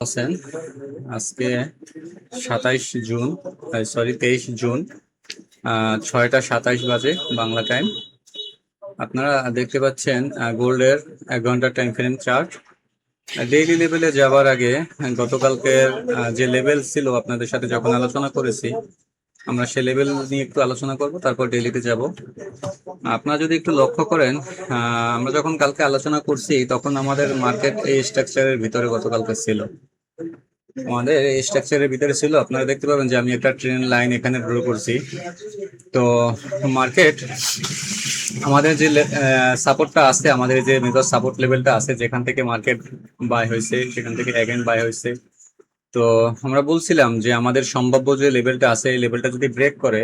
আছেন। আজকে 27 June, 23 June, 6টা 27 বাজে বাংলা টাইম। আপনারা দেখতে পাচ্ছেন গোল্ডের 1 ঘন্টা টাইম ফ্রেম চার্ট। ডেইলি লেভেলে যাওয়ার আগে গতকালকের যে লেভেল ছিল আপনাদের সাথে যখন আলোচনা করেছি, আমরা সে লেভেল নিয়ে একটু আলোচনা করব, তারপর ডেইলিতে যাব। আপনারা যদি একটু লক্ষ্য করেন, আমরা যখন কালকে আলোচনা করছি তখন আমাদের মার্কেট এই স্ট্রাকচারের ভিতরে গতকালকে ছিল। আমাদের এই স্ট্রাকচারের ভিতরে ছিল, আপনারা দেখতে পাবেন যে আমি একটা ট্রেন লাইন এখানে ড্র করছি। তো মার্কেট আমাদের যে সাপোর্টটা আছে, আমাদের যে মেজর সাপোর্ট লেভেলটা আছে, যেখান থেকে মার্কেট বাই হয়েছে সেখান থেকে অ্যাগেন বাই হয়েছে। তো আমরা বলছিলাম যে আমাদের সম্ভাব্য যে লেভেলটা আছে এই লেভেলটা যদি ব্রেক করে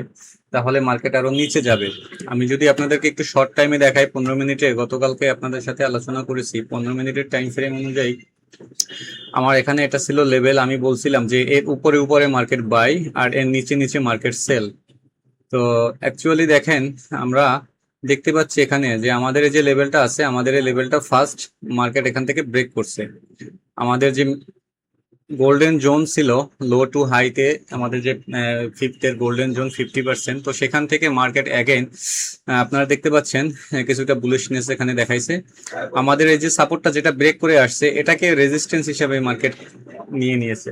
তাহলে মার্কেট আরো নিচে যাবে। আমি যদি আপনাদেরকে একটু শর্ট টাইমে দেখাই, 15 মিনিটে গতকালকে আপনাদের সাথে আলোচনা করেছি, 15 মিনিটের টাইম ফ্রেম অনুযায়ী আমার এখানে এটা ছিল লেভেল। আমি বলছিলাম যে এর উপরে উপরে মার্কেট বাই আর এর নিচে নিচে মার্কেট সেল। তো অ্যাকচুয়ালি দেখেন, আমরা দেখতে পাচ্ছি এখানে যে আমাদের এই যে লেভেলটা আছে, আমাদের এই লেভেলটা ফার্স্ট মার্কেট এখান থেকে ব্রেক করছে। আমাদের যে গোল্ডেন জোন ছিল লো টু হাইতে, আমাদের যে ফিফথের গোল্ডেন জোন 50%, তো সেখান থেকে মার্কেট অ্যাগেন আপনারা দেখতে পাচ্ছেন কিছুটা বুলিশনেস এখানে দেখাইছে। আমাদের এই যে সাপোর্টটা যেটা ব্রেক করে আসছে এটাকে রেজিস্ট্যান্স হিসাবে মার্কেট নিয়ে নিয়েছে।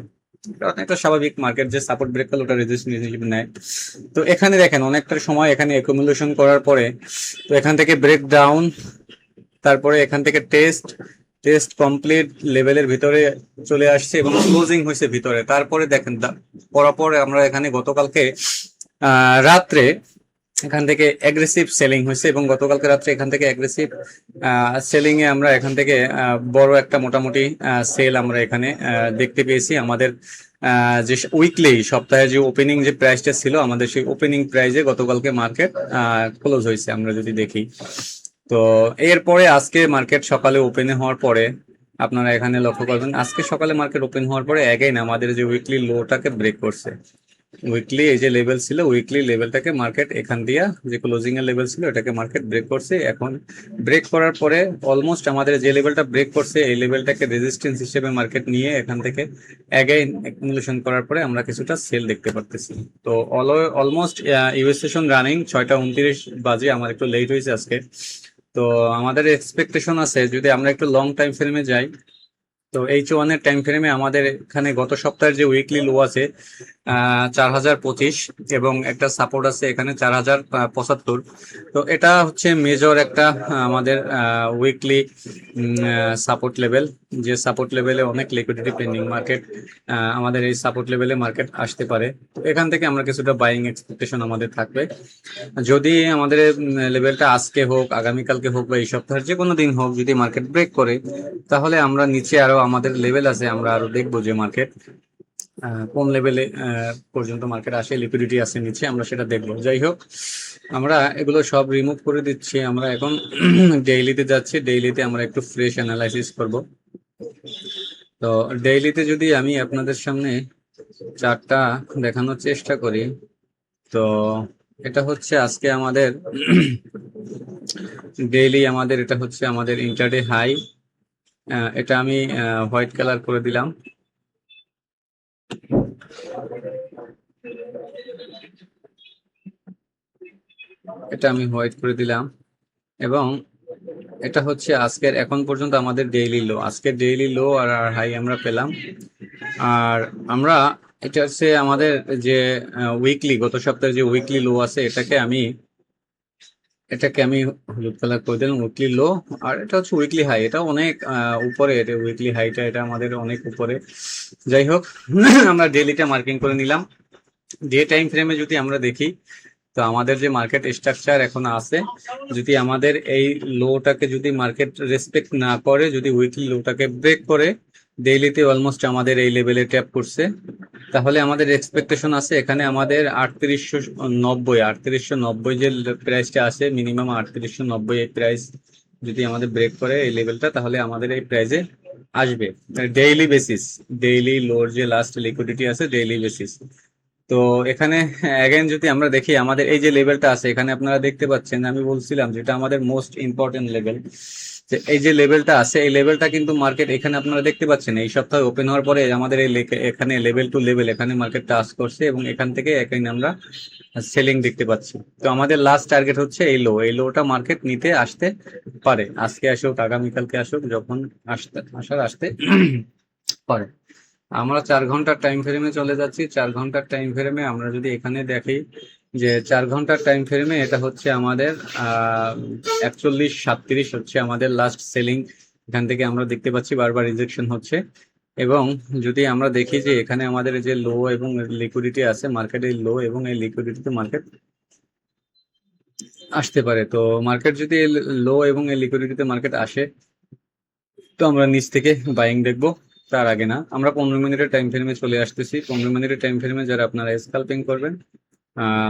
এটা স্বাভাবিক, মার্কেট যে সাপোর্ট ব্রেক করলো ওটা রেজিস্ট্যান্স হিসেবে নেয়। তো এখানে দেখেন অনেকটা সময় এখানে অ্যাকুমুলেশন করার পরে তো এখান থেকে ব্রেক ডাউন, তারপরে এখান থেকে টেস্ট টেস্ট কমপ্লিট লেভেলের ভিতরে চলে আসছে এবং ক্লোজিং হয়েছে ভিতরে। তারপরে দেখেন পরপর আমরা এখানে গতকালকে রাত্রে এখান থেকে অ্যাগ্রেসিভ সেলিং হয়েছে এবং গতকালকে রাত্রে এখান থেকে অ্যাগ্রেসিভ সেলিং এ আমরা এখান থেকে বড় একটা মোটামুটি সেল আমরা এখানে দেখতে পেয়েছি। আমাদের যে উইকলি সপ্তাহে যে ওপেনিং যে প্রাইসটা ছিল, আমাদের সেই ওপেনিং প্রাইসে গতকালকে মার্কেট ক্লোজ হয়েছে আমরা যদি দেখি। তো এরপরে আজকে মার্কেট সকালে ওপেন হওয়ার পরে আপনারা এখানে লক্ষ্য করবেন, আজকে সকালে মার্কেট ওপেন হওয়ার পরে অ্যাগেইন আমাদের যে উইকলি লোটাকে ব্রেক করছে। উইকলি এই যে লেভেল ছিল, উইকলি লেভেলটাকে মার্কেট এখান দিয়ে যে ক্লোজিং এর লেভেল ছিল এটাকে মার্কেট ব্রেক করছে। এখন ব্রেক করার পরে অলমোস্ট আমাদের যে লেভেলটা ব্রেক করছে এই লেভেলটাকে রেজিস্ট্যান্স হিসেবে মার্কেট নিয়ে এখান থেকে অ্যাগেইন অ্যাকুমুলেশন করার পরে আমরা কিছুটা সেল দেখতে পারতেছি। তো অলমোস্ট ইউএস সেশন রানিং 6টা 29 বাজে, আমার একটু লেট হয়েছে আজকে। তো আমাদের এক্সপেকটেশন আছে যদি আমরা একটু লং টাইম ফ্রেমে যাই, তো H1 এর টাইম ফ্রেমে আমাদের এখানে গত সপ্তাহের যে উইকলি লো আছে 4025 এবং একটা সাপোর্ট আছে এখানে 4075। তো এটা হচ্ছে মেজর একটা আমাদের উইকলি সাপোর্ট লেভেল, যে সাপোর্ট লেভেলে অনেক লিকুইডিটি পেন্ডিং মার্কেট, আমাদের এই সাপোর্ট লেভেলে মার্কেট আসতে পারে। তো এখান থেকে আমরা কিছুটা বাইং এক্সপেকটেশন আমাদের থাকবে। যদি আমাদের লেভেলটা আজকে হোক, আগামীকালকে হোক বা এই সপ্তাহের যে কোনো দিন হোক, যদি মার্কেট ব্রেক করে তাহলে আমরা নিচে আরো আমাদের লেভেল আছে, আমরা আরো দেখবো যে মার্কেট কোন লেভেলে পর্যন্ত মার্কেট আসে, লিকুইডিটি আছে নিচে, আমরা সেটা দেখবো। যাই হোক, আমরা এগুলো সব রিমুভ করে দিচ্ছি। আমরা এখন ডেইলিতে যাচ্ছি, ডেইলিতে আমরা একটু ফ্রেশ অ্যানালাইসিস করব। তো ডেইলিতে যদি আমি আপনাদের সামনে চার্টটা দেখানোর চেষ্টা করি, তো এটা হচ্ছে আজকে আমাদের ডেইলি, আমাদের এটা হচ্ছে আমাদের ইন্টারডে হাই। এটা আমি হোয়াইট কালার করে দিলাম। এটা আমি হোয়াইট করে দিলাম এবং এটা হচ্ছে আজকের এখন পর্যন্ত আমাদের ডেইলি লো। আজকের ডেইলি লো আর হাই আমরা পেলাম। আর আমরা এটা হচ্ছে আমাদের যে উইকলি, গত সপ্তাহে যে উইকলি লো আছে এটাকে আমি হলুদ কালার করে দিলাম, উইকলি লো। আর এটা হচ্ছে উইকলি হাই, এটা অনেক উপরে, এটা উইকলি হাইটা এটা আমাদের অনেক উপরে। যাই হোক, আমরা ডেইলিটা মার্কিং করে নিলাম। ডে টাইম ফ্রেমে যদি আমরা দেখি, তো আমাদের যে মার্কেট স্ট্রাকচার এখন আছে, যদি আমাদের এই লোটাকে যদি মার্কেট রেসপেক্ট না করে, যদি উইকলি লোটাকে ব্রেক করে, ডেইলিতে অলমোস্ট আমাদের এই লেভেলে ট্যাপ করছে, তাহলে আমাদের এক্সপেকটেশন আছে এখানে আমাদের 3890 যে প্রাইসটা আছে, মিনিমাম 3890 এই প্রাইস যদি আমাদের ব্রেক করে এই লেভেলটা, তাহলে আমাদের এই প্রাইসে আসবে ডেইলি বেসিস। ডেইলি লোর যে লাস্ট লিকুইডিটি আছে ডেইলি বেসিস। তো এখানে অ্যাগেন যদি আমরা দেখি আমাদের এই যে লেভেলটা আছে, এখানে আপনারা দেখতে পাচ্ছেন আমি বলছিলাম যেটা আমাদের মোস্ট ইম্পর্টেন্ট লেভেল। যে এই যে লেভেলটা আছে, এই লেভেলটা কিন্তু মার্কেট এখানে আপনারা দেখতে পাচ্ছেন এই সপ্তাহে ওপেন হওয়ার পরে আমাদের এই এখানে লেভেল টু লেভেল এখানে মার্কেট টাচ করছে এবং এখান থেকে এখানে আমরা সেলিং দেখতে পাচ্ছি। তো আমাদের লাস্ট টার্গেট হচ্ছে এই লো, এই লোটা মার্কেট নিতে আসতে পারে, আজকে আসুক আগামীকালকে আসুক, যখন আসতে পারে। আমরা 4 ঘন্টার টাইম ফ্রেমে চলে যাচ্ছি। 4 ঘন্টার টাইম ফ্রেমে আমরা যদি এখানে দেখি যে 4 ঘন্টার টাইম ফ্রেমে এটা হচ্ছে আমাদের 41.37 হচ্ছে আমাদের লাস্ট সেলিং। এখান থেকে আমরা দেখতে পাচ্ছি বারবার রিজেকশন হচ্ছে। এবং যদি আমরা দেখি যে এখানে আমাদের যে লো এবং লিকুইডিটি আছে মার্কেটের লো এবং এই লিকুইডিটিতে মার্কেট আসতে পারে। তো মার্কেট যদি লো এবং এই লিকুইডিটিতে মার্কেট আসে তো আমরা নিচ থেকে বাইং দেখবো। তার আগে না, আমরা 15 মিনিটের টাইম ফ্রেমে চলে আসতেছি। 15 মিনিটের টাইম ফ্রেমে যারা আপনারা স্কাল্পিং করবেন,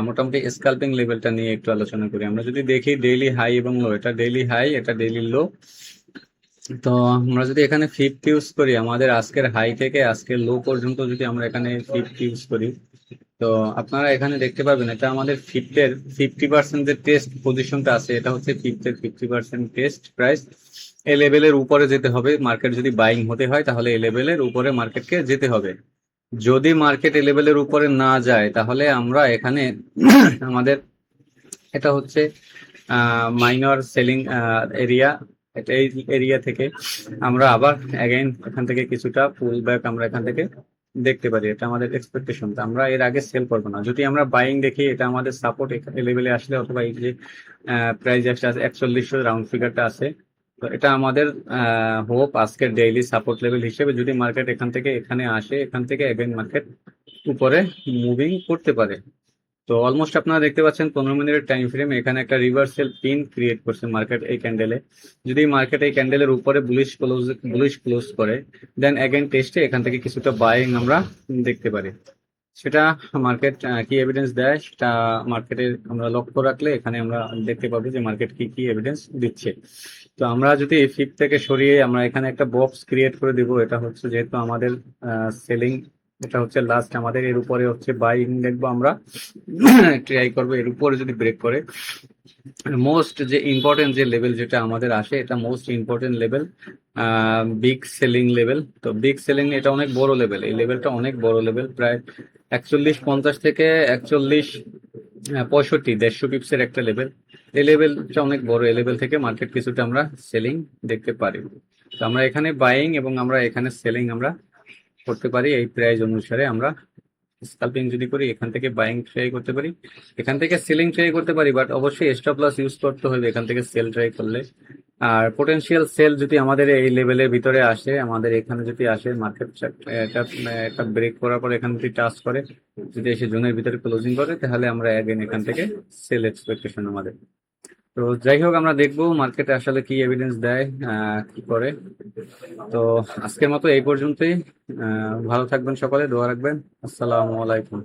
মোটামুটি স্কাল্পিং লেভেলটা নিয়ে একটু আলোচনা করি। আমরা যদি দেখি ডেইলি হাই এবং লো, এটা ডেইলি হাই, এটা ডেইলি লো। তো আমরা যদি এখানে ফিফথ ইউজ করি, আমাদের আজকের হাই থেকে আজকের লো পর্যন্ত যদি আমরা এখানে ফিফথ ইউজ করি, তো আপনারা এখানে দেখতে পাবেন এটা আমাদের ফিফথের 50% যে টেস্ট পজিশনটা আছে, এটা হচ্ছে ফিফথের 50% টেস্ট প্রাইস। এই লেভেলের উপরে যেতে হবে মার্কেট, যদি বাইং হতে হয় তাহলে এই লেভেলের উপরে মার্কেটকে যেতে হবে। যদি মার্কেট এই লেভেলের উপরে না যায় তাহলে আমরা এখানে আমাদের এটা হচ্ছে মাইনর সেলিং এরিয়া। এই এরিয়া থেকে আমরা আবার অ্যাগেইন এখান থেকে কিছুটা পুল ব্যাক আমরা এখান থেকে দেখতে পারি, এটা আমাদের এক্সপেকটেশন। আমরা এর আগে সেল করবো না। যদি আমরা বাইং দেখি, এটা আমাদের সাপোর্ট লেভেলে আসলে, অথবা এই যে প্রাইস 41 রাউন্ড ফিগারটা আছে, তো এটা আমাদের হোপ আজকের ডেইলি সাপোর্ট লেভেল হিসেবে। যদি মার্কেট এখান থেকে এখানে আসে, এখান থেকে এগেইন মার্কেট উপরে মুভিং করতে পারে। তো অলমোস্ট আপনারা দেখতে পাচ্ছেন 15 মিনিটের টাইম ফ্রেম এখানে একটা রিভার্সাল পিন ক্রিয়েট করছে মার্কেট এই ক্যান্ডেলে। যদি মার্কেট এই ক্যান্ডেলের উপরে বুলিশ ক্লোজ করে, দেন অ্যাগেন টেস্টে এখান থেকে কিছুটা বাইং আমরা দেখতে পারি। সেটা মার্কেট কি এভিডেন্স দেয় সেটা মার্কেটের আমরা লক্ষ্য রাখলে এখানে আমরা দেখতে পাবো যে মার্কেট কি কি এভিডেন্স দিচ্ছে। তো আমরা যদি ফিফ থেকে সরিয়ে আমরা এখানে একটা বক্স ক্রিয়েট করে দিব, এটা হচ্ছে যেহেতু আমাদের সেলিং, এটা হচ্ছে লাস্ট আমাদের, এর উপরে হচ্ছে বাইং দেখবো আমরা, ট্রাই করবো এর উপরে যদি ব্রেক করে। মোস্ট যে ইম্পর্টেন্ট যে লেভেল যেটা আমাদের আসে, এটা most important level, big selling level. তো বিগ সেলিং এটা অনেক বড় লেভেল, এই লেভেলটা অনেক বড় লেভেল, প্রায় 41.50 থেকে 41.65 150 পিপসের একটা লেভেল। এই লেভেলটা অনেক বড়, এই লেভেল থেকে মার্কেট কিছুটা আমরা সেলিং দেখতে পারি। তো আমরা এখানে বাইং এবং আমরা এখানে সেলিং আমরা করতে পারি এই প্রাইস অনুসারে। আমরা স্কাল্পিং যদি করি, এখান থেকে বাইং ট্রাই করতে পারি, এখান থেকে সেলিং ট্রাই করতে পারি, বাট অবশ্যই স্টপ লস ইউজ করতে হবে এখান থেকে সেল ট্রাই করলে। আর পোটেনশিয়াল সেল যদি আমাদের এই লেভেলের ভিতরে আসে, আমাদের এখানে যদি আসে মার্কেট এটা একটা ব্রেক করার পর এখান থেকে টাচ করে, যদি এসে জোনের ভিতরে ক্লোজিং করে, তাহলে আমরা অ্যাগেন এখান থেকে সেল এক্সপেকটেশন আমাদের। তো যাই হোক, আমরা দেখবো মার্কেটে আসলে কি এভিডেন্স দেয়, কি করে। তো আজকের মতো এই পর্যন্তই। ভালো থাকবেন সকলে, দোয়া রাখবেন। আসসালামু আলাইকুম।